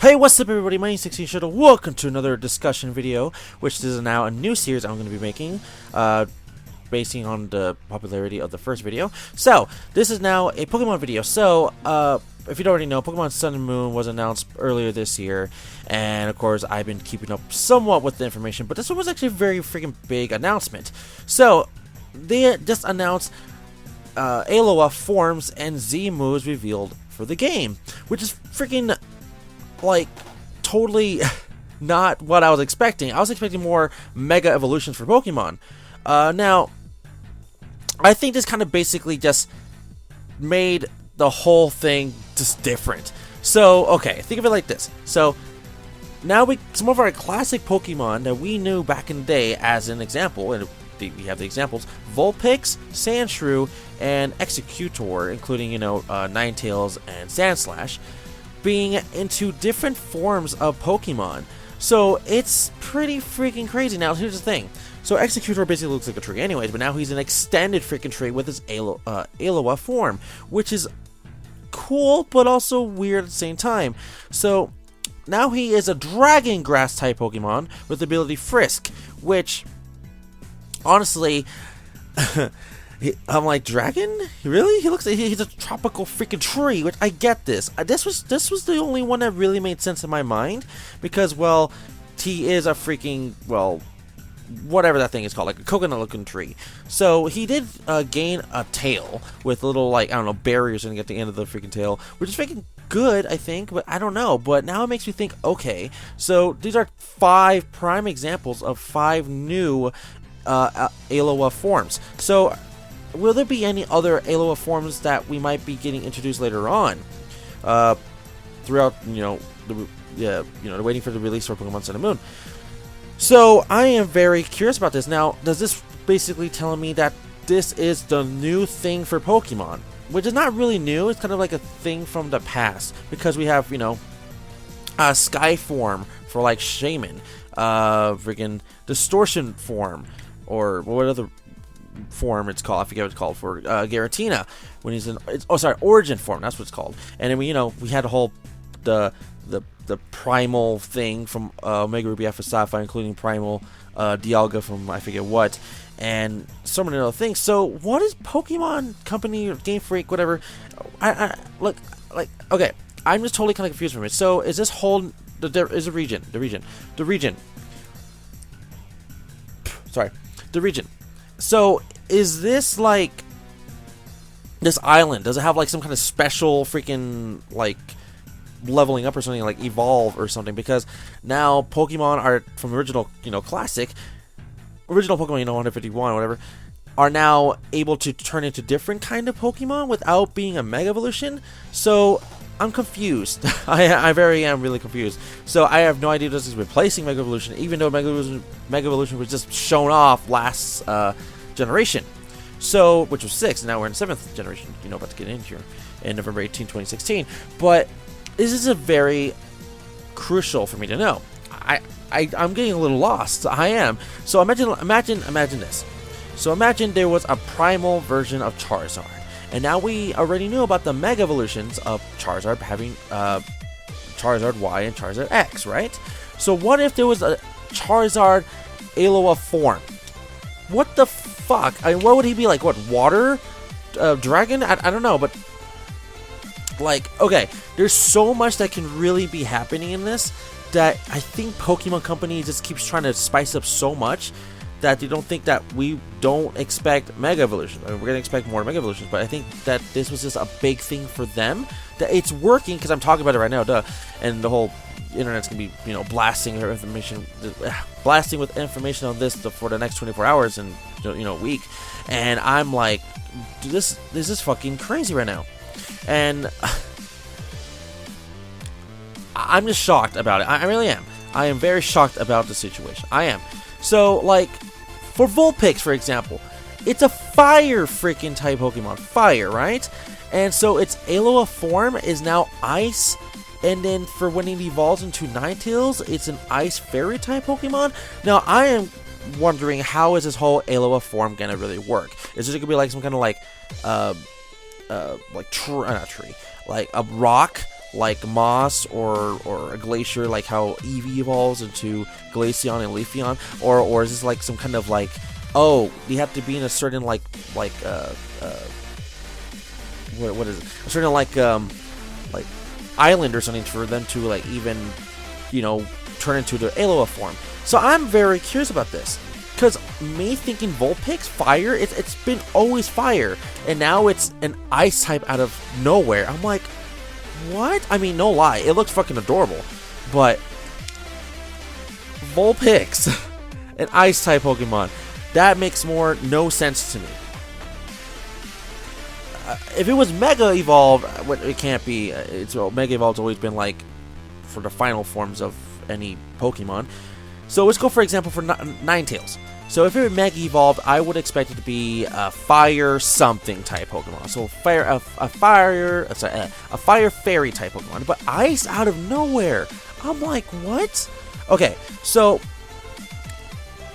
Hey, what's up everybody, my name is 16 Shuttle. Welcome to another discussion video, which is now a new series I'm going to be making, basing on the popularity of the first video. So, this is now a Pokemon video. So, if you don't already know, Pokemon Sun and Moon was announced earlier this year, and of course, I've been keeping up somewhat with the information, but this one was actually a very freaking big announcement. So, they just announced Alola forms and Z moves revealed for the game, which is freaking like totally not what I was expecting. I was expecting more mega evolutions for Pokemon. Now, I think this kind of basically just made the whole thing just different. So, okay, think of it like this. So, now some of our classic Pokemon that we knew back in the day, as an example, and we have the examples: Vulpix, Sandshrew, and Executor, including, Ninetales and Sandslash, being into different forms of Pokemon. So it's pretty freaking crazy. Now here's the thing. So Executor basically looks like a tree anyways, but now he's an extended freaking tree with his Alola form, which is cool but also weird at the same time. So now he is a Dragon Grass type Pokemon with the ability Frisk, which honestly I'm like, dragon? Really? He looks like he's a tropical freaking tree, which I get this. This was the only one that really made sense in my mind, because, well, he is a freaking, well, whatever that thing is called, like a coconut looking tree. So he did gain a tail with little, like, I don't know, barriers at the end of the freaking tail, which is freaking good, I think, but I don't know. But now it makes me think, okay, so these are 5 prime examples of 5 new Alola forms. So will there be any other Alola forms that we might be getting introduced later on, throughout, waiting for the release for Pokemon Sun and Moon? So I am very curious about this. Now, does this basically tell me that this is the new thing for Pokemon? Which is not really new. It's kind of like a thing from the past, because we have, a Sky form for like Shaman, freaking Distortion form, or what other form it's called, I forget what it's called, for Giratina when he's in, Origin form, that's what it's called. And then we had a whole the primal thing from Omega Ruby Alpha Sapphire, including primal Dialga from I forget what, and so many other things. So what is Pokemon Company or Game Freak, whatever, I look like, okay, I'm just totally kind of confused from it. So is this whole the region. So, is this like this island? Does it have like some kind of special freaking like leveling up or something, like evolve or something? Because now Pokemon are from original, classic, original Pokemon, 151 or whatever, are now able to turn into different kind of Pokemon without being a Mega Evolution. So I'm confused. I am really confused. So I have no idea if this is replacing Mega Evolution, even though Mega Evolution was just shown off last generation. So, which was 6, and now we're in 7th generation, about to get in here in November 18, 2016. But this is a very crucial for me to know. I'm getting a little lost. I am. So imagine this. So imagine there was a primal version of Charizard. And now we already knew about the Mega Evolutions of Charizard having Charizard Y and Charizard X, right? So what if there was a Charizard Alola form? What the fuck? I mean, what would he be like? What, water? Dragon? I don't know, but like, okay, there's so much that can really be happening in this that I think Pokemon Company just keeps trying to spice up so much that they don't think that we don't expect Mega Evolutions. I mean, we're going to expect more Mega Evolutions, but I think that this was just a big thing for them. That it's working, because I'm talking about it right now, duh. And the whole internet's going to be, blasting with information on this for the next 24 hours and, week. And I'm like, this is fucking crazy right now. And I'm just shocked about it. I really am. I am very shocked about the situation. I am. So, like, for Vulpix, for example, it's a fire freaking type Pokemon. Fire, right? And so its Alola form is now ice. And then for when it evolves into Ninetales, it's an ice fairy type Pokemon. Now, I am wondering, how is this whole Alola form going to really work? Is it going to be like some kind of like not tree, like a rock like Moss or a Glacier, like how Eevee evolves into Glaceon and Leafeon, or is this like some kind of like, oh, you have to be in a certain what is it? A certain like island or something for them to like even, you know, turn into their Alola form. So I'm very curious about this. Because me thinking Vulpix, fire, it's been always fire. And now it's an ice type out of nowhere. I'm like, what? I mean, no lie, it looks fucking adorable. But Vulpix, an ice type Pokemon, that makes no sense to me. If it was Mega Evolved, it can't be. Mega Evolved's always been like for the final forms of any Pokemon. So let's go for example for Ninetales. So if it were Mega Evolved, I would expect it to be a fire something type Pokemon. So a fire fairy type Pokemon. But ice out of nowhere. I'm like, what? Okay, so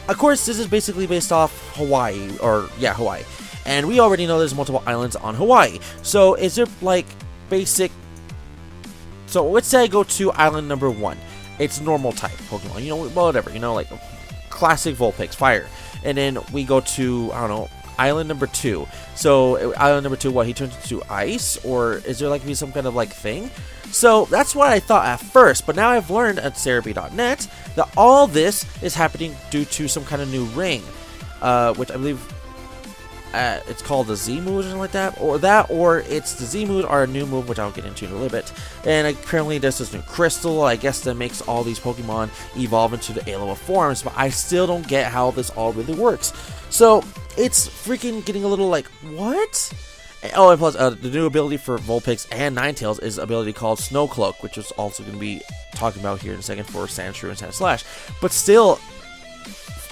of course this is basically based off Hawaii, Hawaii. And we already know there's multiple islands on Hawaii. So is there like basic... So let's say I go to island number 1. It's normal type Pokemon. You know, whatever. You know, like classic Vulpix, fire. And then we go to, I don't know, island number 2. So island number 2, what, he turns into ice? Or is there like be some kind of like thing? So that's what I thought at first. But now I've learned at Cerebi.net that all this is happening due to some kind of new ring. Which I believe... it's called the Z move or something like that, or it's the Z move or a new move, which I'll get into in a little bit. And apparently there's this new crystal, I guess, that makes all these Pokemon evolve into the Alola forms, but I still don't get how this all really works. So it's freaking getting a little like, what? Oh, and plus the new ability for Vulpix and Ninetales is an ability called Snow Cloak, which is also going to be talking about here in a second for Sandshrew and Sandslash. But still,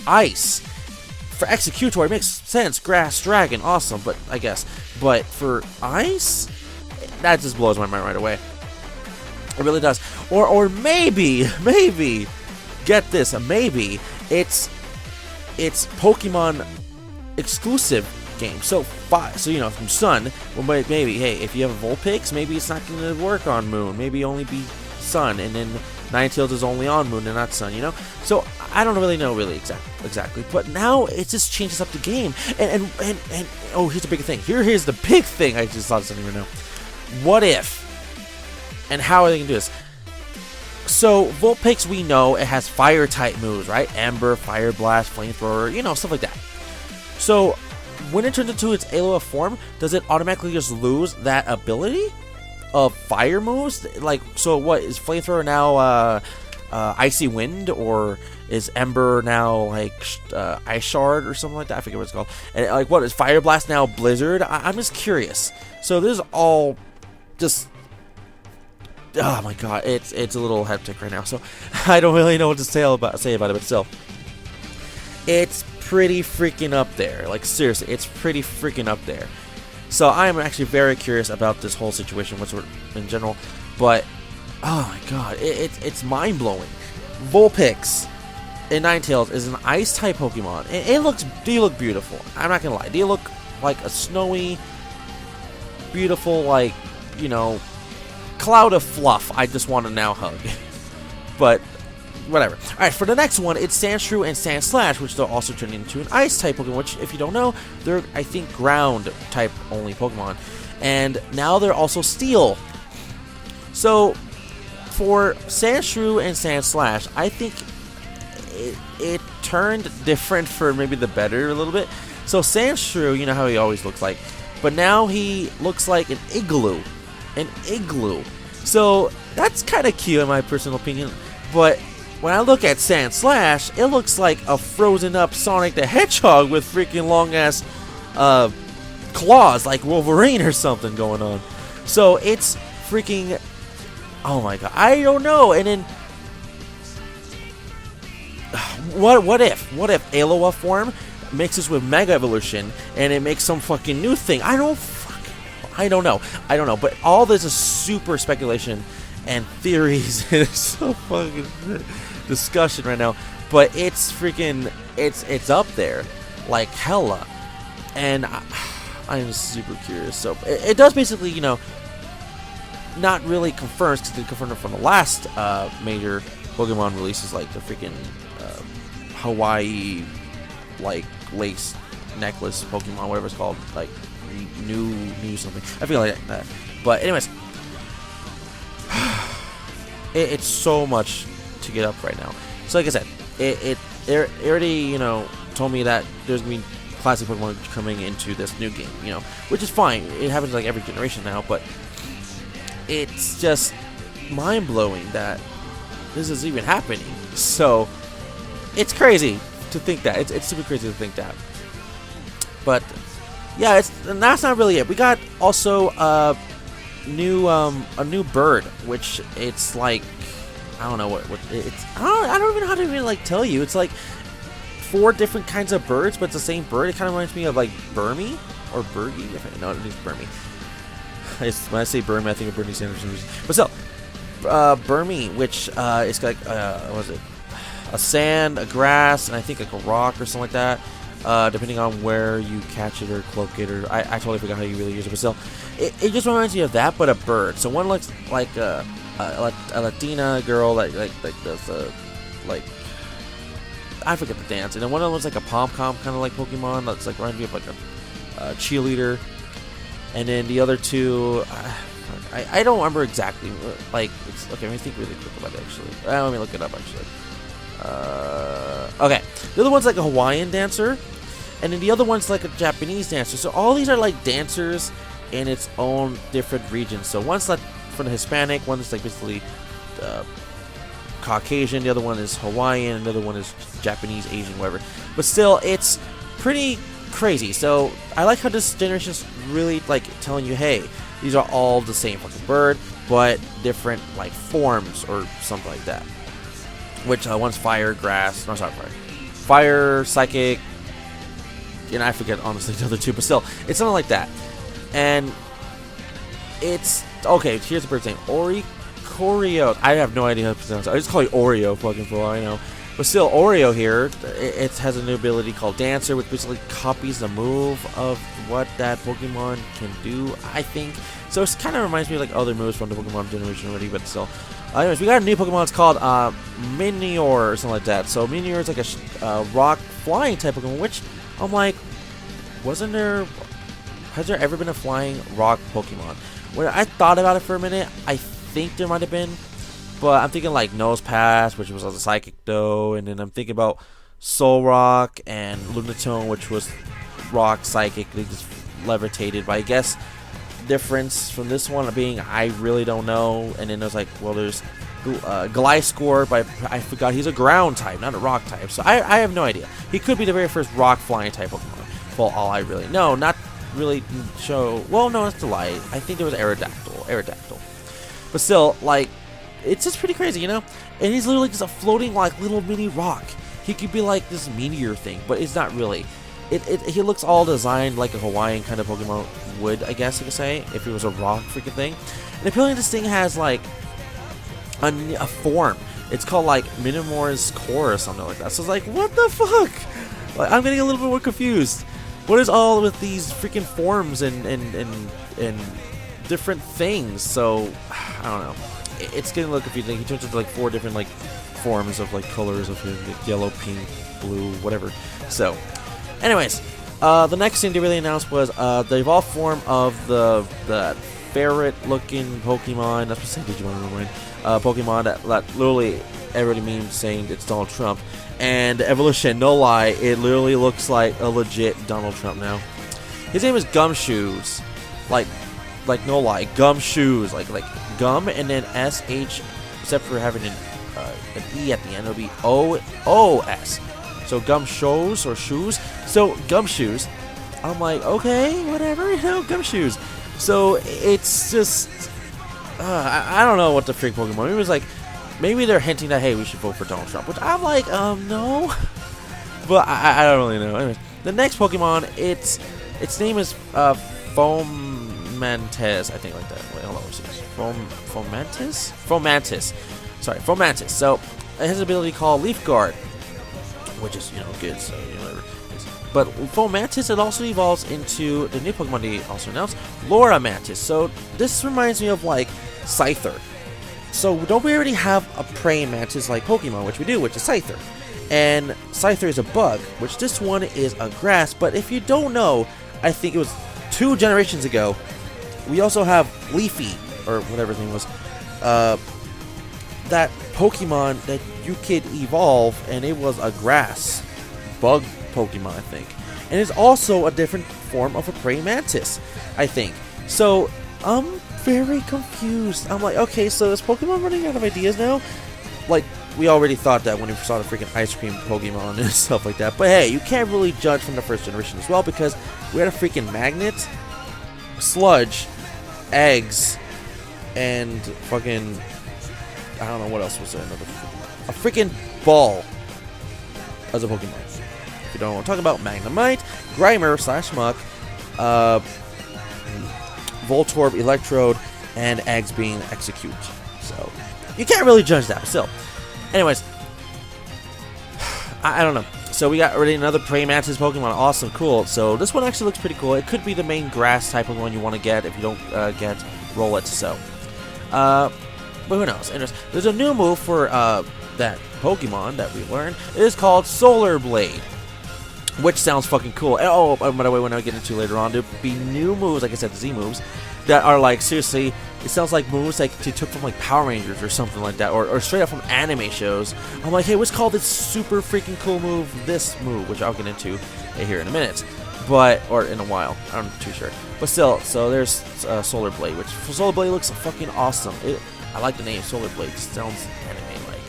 ice. For Executor, it makes sense. Grass Dragon, awesome, but I guess. But for ice, that just blows my mind right away. It really does. Or maybe, get this, maybe it's Pokemon exclusive game. So you know, from Sun, well, maybe, hey, if you have a Vulpix, maybe it's not going to work on Moon. Maybe only be Sun, and then Ninetales is only on Moon and not Sun, you know? So I don't really know exactly. But now it just changes up the game. And oh, here's the big thing. Here's the big thing. I just thought of something right now. What if? And how are they gonna do this? So Vulpix, we know it has fire type moves, right? Ember, Fire Blast, Flamethrower, you know, stuff like that. So when it turns into its Alola form, does it automatically just lose that ability of fire moves? Like, so what is Flamethrower now? Icy Wind, or is Ember now like Ice Shard or something like that? I forget what it's called. And like, what is Fire Blast now? Blizzard? I'm just curious. So this is all just, oh my god, it's a little hectic right now. So I don't really know what to say about it, but still, it's pretty freaking up there. Like seriously, it's pretty freaking up there. So I am actually very curious about this whole situation, what's in general. But oh my god, it's mind blowing. Vulpix in Ninetales is an ice type Pokemon, and they look beautiful. I'm not gonna lie, they look like a snowy, beautiful, like, you know, cloud of fluff. I just want to now hug. But whatever. All right, for the next one, it's Sandshrew and Sandslash, which they'll also turn into an ice type Pokemon. Which, if you don't know, they're, I think, ground type only Pokemon, and now they're also steel. So for Sandshrew and Sandslash, I think it turned different for maybe the better a little bit. So Sandshrew, you know how he always looks like, but now he looks like an igloo. So that's kind of cute in my personal opinion. But when I look at Sandslash, it looks like a frozen up Sonic the Hedgehog with freaking long ass claws like Wolverine or something going on. So it's freaking, oh my god, I don't know. And then what if Alola form mixes with Mega Evolution and it makes some fucking new thing? I don't know. But all this is super speculation and theories. It's so fucking discussion right now. But it's freaking, it's up there like hella, and I'm super curious. So it does basically, you know, not really confirmed because they confirmed it from the last major Pokemon releases, like the freaking Hawaii like lace necklace Pokemon, whatever it's called, like new something. I feel like that. But anyways, it's so much to get up right now. So like I said, it already told me that there's gonna be classic Pokemon coming into this new game, which is fine. It happens like every generation now, but it's just mind-blowing that this is even happening. So it's crazy to think that. It's super crazy to think that. But yeah, and that's not really it. We got also a new bird, which it's like, I don't know what it's. I don't even know how to even like tell you. It's like 4 different kinds of birds, but it's the same bird. It kind of reminds me of like Burmy or Burgie. No, it is Burmy. When I say Burmy, I think of Bernie Sanders. But still, Burmy, which is like what was it? A sand, a grass, and I think like a rock or something like that. Depending on where you catch it or cloak it, or I totally forgot how you really use it. But still, it just reminds me of that, but a bird. So one looks like a Latina girl that like does like, I forget the dance, and then one of them looks like a pom-pom kind of like Pokemon that's like reminds me of like a cheerleader, and then the other two, I don't remember exactly. Like, it's okay. Let me think really quick about it. Actually, let me look it up. Actually, okay. The other one's like a Hawaiian dancer, and then the other one's like a Japanese dancer. So all these are like dancers in its own different regions. So one's like for the Hispanic, one's like basically Caucasian, the other one is Hawaiian, and the other one is Japanese, Asian, whatever. But still, it's pretty crazy. So I like how this generation's really like telling you, hey, these are all the same fucking bird, but different like forms or something like that. Which one's fire, grass, no, sorry, fire, psychic, and I forget honestly the other two, but still, it's something like that. And it's okay. Here's the bird's name, Oreo. I have no idea how to pronounce it. I just call it Oreo, fucking for all I know. But still, Oreo here, it has a new ability called Dancer, which basically copies the move of what that Pokemon can do, I think. So it kind of reminds me of like other moves from the Pokemon generation already, but still. Anyways, we got a new Pokemon. It's called Minior or something like that. So Minior is like a rock flying type Pokemon, which I'm like, has there ever been a flying rock Pokemon? When I thought about it for a minute, I think there might have been, but I'm thinking like Nosepass, which was a psychic though, and then I'm thinking about Solrock and Lunatone, which was rock psychic. They just levitated, but I guess difference from this one being I really don't know. And then there's like, well, there's Gliscor, but I forgot he's a ground type, not a rock type, so I have no idea. He could be the very first rock flying type Pokemon, for all I really know. Not really show, well, no, that's a lie. I think there was Aerodactyl, but still, like, it's just pretty crazy, And he's literally just a floating like little mini rock. He could be like this meteor thing, but it's not really. He looks all designed like a Hawaiian kind of Pokemon would, I guess you could say, if it was a rock freaking thing. And apparently this thing has like a form. It's called like Minimor's Core or something like that. So it's like, what the fuck? Like, I'm getting a little bit more confused. What is all with these freaking forms and different things? So I don't know. It's getting a little confusing. He turns into like 4 different like forms of like colors of him, like yellow, pink, blue, whatever. So anyways, the next thing they really announced was the evolved form of the ferret-looking Pokemon. That's what I said, Digimon, Pokemon that literally everybody memes saying it's Donald Trump. And the evolution, no lie, it literally looks like a legit Donald Trump now. His name is Gumshoes, like no lie, Gumshoes, like gum and then SH, except for having an E at the end, it'll be OOS. So Gumshoes or shoes. So Gumshoes. I'm like, okay, whatever, Gumshoes. So it's just, I don't know what the freak Pokemon. It was like, maybe they're hinting that, hey, we should vote for Donald Trump, which I'm like, no. But I don't really know. Anyways, the next Pokemon, its name is Fomantis, I think, like that. Wait, hold on, what's this? Fomantis. Sorry, Fomantis. So it has an ability called Leaf Guard, which is, good, so, whatever. But Fomantis, it also evolves into the new Pokemon they also announced, Laura Mantis. So this reminds me of, like, Scyther. So don't we already have a praying mantis like Pokemon, which we do, which is Scyther. And Scyther is a bug, which this one is a grass. But if you don't know, I think it was 2 generations ago, we also have Leafy, or whatever his name was, that Pokemon that you could evolve, and it was a grass bug Pokemon, I think. And it's also a different form of a praying mantis, I think. So, I'm very confused. I'm like, okay, so is Pokemon running out of ideas now? Like, we already thought that when we saw the freaking ice cream Pokemon and stuff like that. But hey, you can't really judge from the first generation as well, because we had a freaking magnet, sludge, eggs, and fucking, I don't know what else was there. A freaking ball as a Pokemon. If you don't want to talk about Magnemite, Grimer / Muck, Voltorb, Electrode, and eggs being Execute. So you can't really judge that, but still. Anyways, I don't know. So we got already another praying mantis Pokemon. Awesome, cool. So this one actually looks pretty cool. It could be the main grass type of one you want to get if you don't get Rowlet. So, but who knows? Anyways, there's a new move for that Pokemon that we learned. It is called Solar Blade, which sounds fucking cool. And, oh, by the way, when I get into later on, there'll be new moves, like I said, the Z moves, that are like, seriously, it sounds like moves like they took from like Power Rangers or something like that, or straight up from anime shows. I'm like, hey, what's called this super freaking cool move, this move, which I'll get into here in a minute, but, or in a while, I'm not too sure. But still, so there's Solar Blade, which Solar Blade looks fucking awesome. I like the name Solar Blade, it sounds anime-like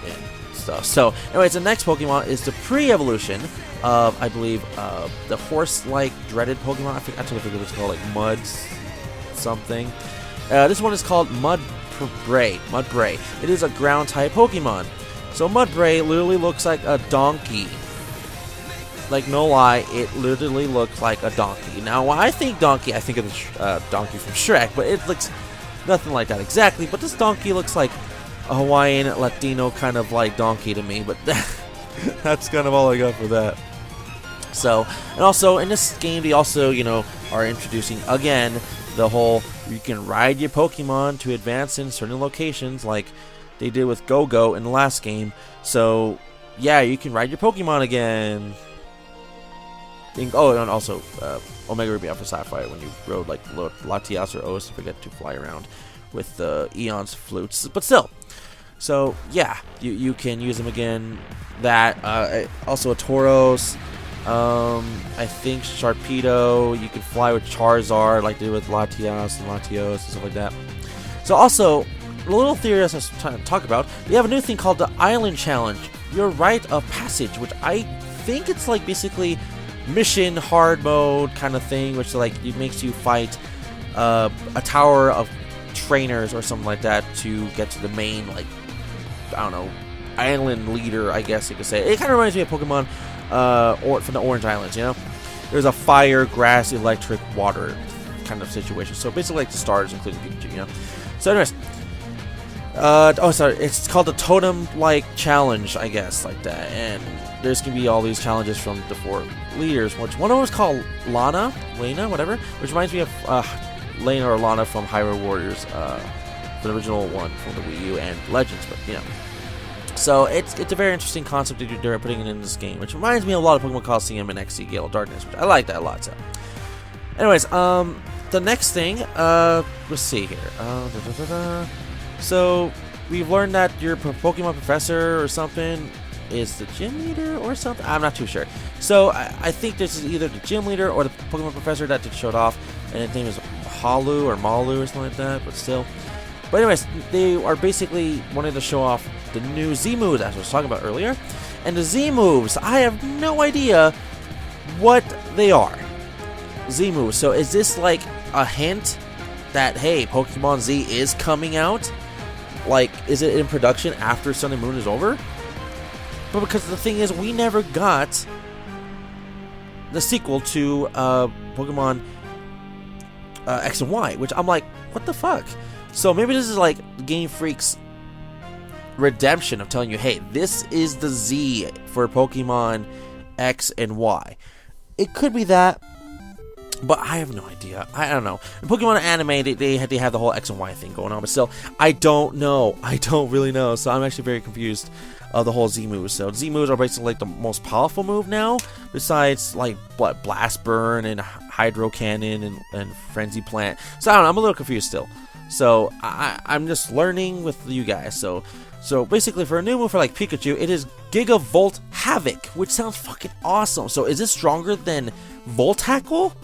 and stuff. So, anyways, the next Pokemon is the pre-evolution of, I believe, the horse-like dreaded Pokemon. I totally forget what it's called, like Mud something. This one is called Mudbray. It is a ground-type Pokemon. So Mudbray literally looks like a donkey. Like, no lie, it literally looks like a donkey. Now, when I think donkey, I think of the donkey from Shrek, but it looks nothing like that exactly. But this donkey looks like a Hawaiian, Latino kind of like donkey to me, but that's kind of all I got for that. So, and also in this game, they also, you know, are introducing again the whole you can ride your Pokemon to advance in certain locations, like they did with Go-Go in the last game. So, yeah, you can ride your Pokemon again. Oh, and also Omega Ruby Alpha Sapphire, when you rode like Latias or O's to forget to fly around with the Eon's flutes, but still. So yeah, you can use them again. That also a Tauros. I think Sharpedo. You can fly with Charizard, like they did with Latias and Latios and stuff like that. So also, a little theory I was trying to talk about. We have a new thing called the Island Challenge. Your Rite of Passage, which I think it's like basically mission hard mode kind of thing, which like it makes you fight a tower of trainers or something like that to get to the main, like, I don't know, island leader, I guess you could say. It kind of reminds me of Pokemon from the Orange Islands, you know? There's a fire, grass, electric, water kind of situation. So basically like the stars, including Pikachu, you know? So anyways, oh sorry, it's called the Totem-like Challenge, I guess, like that. And there's gonna be all these challenges from the 4 leaders, which one of them is called Lena, whatever, which reminds me of Lena or Lana from Hyrule Warriors, the original one from the Wii U and Legends, but you know. So it's a very interesting concept that they're putting in this game, which reminds me of a lot of Pokemon Coliseum and XC Gale of Darkness, which I like that a lot. So, anyways, the next thing, let's see here. So we've learned that your Pokemon professor or something is the gym leader or something. I'm not too sure. So I think this is either the gym leader or the Pokemon professor that just showed off, and his name is Halu or Malu or something like that. But still. But anyways, they are basically wanting to show off the new Z moves as I was talking about earlier. And the Z moves, I have no idea what they are. Z moves. So is this like a hint that, hey, Pokemon Z is coming out? Like, is it in production after Sun and Moon is over? But because the thing is, we never got the sequel to Pokemon X and Y, which I'm like, what the fuck? So maybe this is like Game Freak's redemption of telling you, hey, this is the Z for Pokemon X and Y. It could be that. But I have no idea. I don't know. In Pokemon anime, they have the whole X and Y thing going on, but still, I don't know. I don't really know. So I'm actually very confused of the whole Z moves. So Z moves are basically like the most powerful move now, besides like what, Blast Burn and Hydro Cannon and Frenzy Plant. So I don't know. I'm a little confused still. So I'm just learning with you guys. So basically, for a new move for like Pikachu, it is Gigavolt Havoc, which sounds fucking awesome. So is it stronger than Volt Tackle?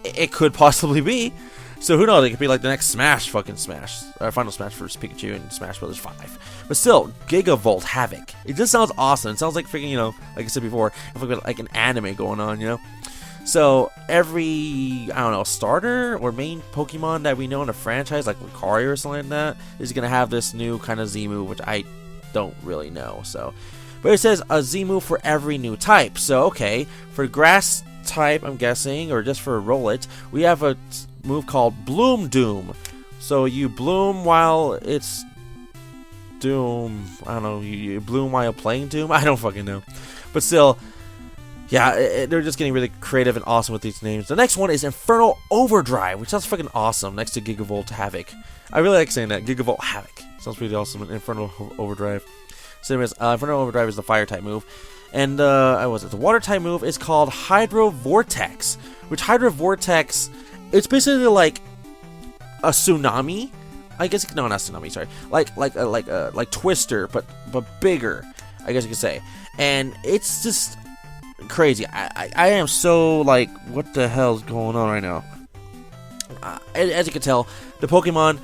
It could possibly be. So who knows? It could be like the next fucking Smash, Final Smash for Pikachu and Smash Brothers 5. But still, Gigavolt Havoc. It just sounds awesome. It sounds like freaking, you know, like I said before, like an anime going on, you know. So every, I don't know, starter or main Pokemon that we know in a franchise, like Lucario or something like that, is gonna have this new kind of Z move, which I don't really know. So, but it says a Z move for every new type. So okay, for Grass type, I'm guessing, or just for Rowlet, we have a move called Bloom Doom. So you bloom while it's Doom. I don't know. You bloom while playing Doom. I don't fucking know. But still, yeah, they're just getting really creative and awesome with these names. The next one is Infernal Overdrive, which sounds fucking awesome. Next to Gigavolt Havoc, I really like saying that. Gigavolt Havoc sounds pretty awesome. Infernal Overdrive. So anyways, Infernal Overdrive is the fire type move. And the water type move is called Hydro Vortex, which Hydro Vortex, it's basically like a tsunami. I guess no, not tsunami. Sorry, like Twister, but bigger. I guess you could say. And it's just crazy. I am so like, what the hell's going on right now? As you can tell, the Pokemon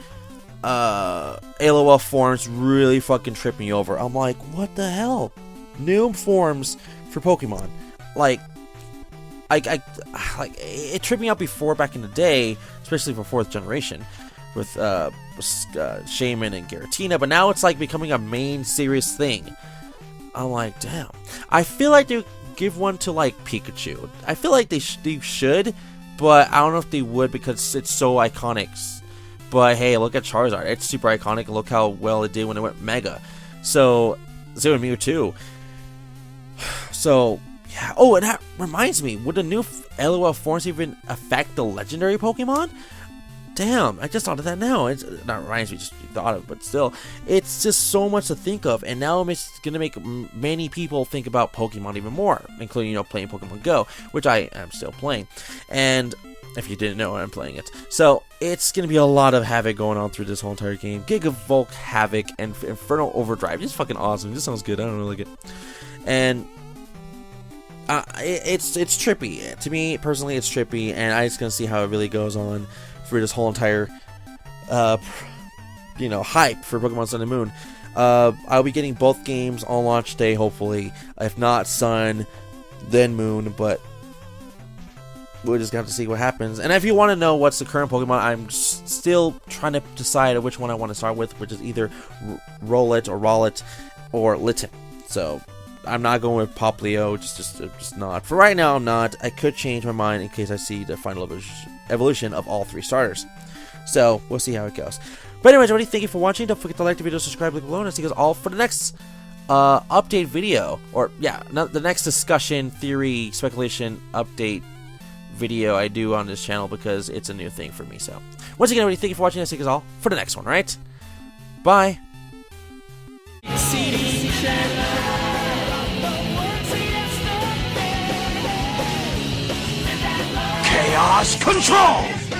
Alola forms really fucking trip me over. I'm like, what the hell? New forms for Pokemon, like it tripped me out before back in the day, especially for 4th generation with Shaman and Giratina, but now it's like becoming a main serious thing. I'm like, damn. I feel like they give one to like Pikachu. I feel like they should, but I don't know if they would because it's so iconic. But hey, look at Charizard. It's super iconic. Look how well it did when it went Mega. So same with Mewtwo. So, yeah. Oh, and that reminds me, would the new LOL forms even affect the legendary Pokemon? Damn, I just thought of that now. It's not reminds me, just thought of it, but still, it's just so much to think of, and now it's gonna make many people think about Pokemon even more, including, you know, playing Pokemon Go, which I am still playing. And if you didn't know, I'm playing it. So it's gonna be a lot of havoc going on through this whole entire game. Gigavolt Havoc and Infernal Overdrive, just fucking awesome. It just sounds good. I don't really like it, and it's trippy. To me personally, it's trippy, and I'm just gonna see how it really goes on for this whole entire you know, hype for Pokemon Sun and Moon. I'll be getting both games on launch day, hopefully. If not Sun, then Moon, but we'll just have to see what happens. And if you want to know what's the current Pokemon, I'm still trying to decide which one I want to start with, which is either Rowlet or Litten. So I'm not going with Poplio, just not. For right now, I'm not. I could change my mind in case I see the final evolution of all 3 starters. So we'll see how it goes. But anyways, everybody, thank you for watching. Don't forget to like the video, subscribe, link below, and I'll see you guys all for the next update video, or yeah, the next discussion, theory, speculation, update video I do on this channel, because it's a new thing for me. So once again, everybody, thank you for watching. I'll see you guys all for the next one. Right? Bye. Chaos Control!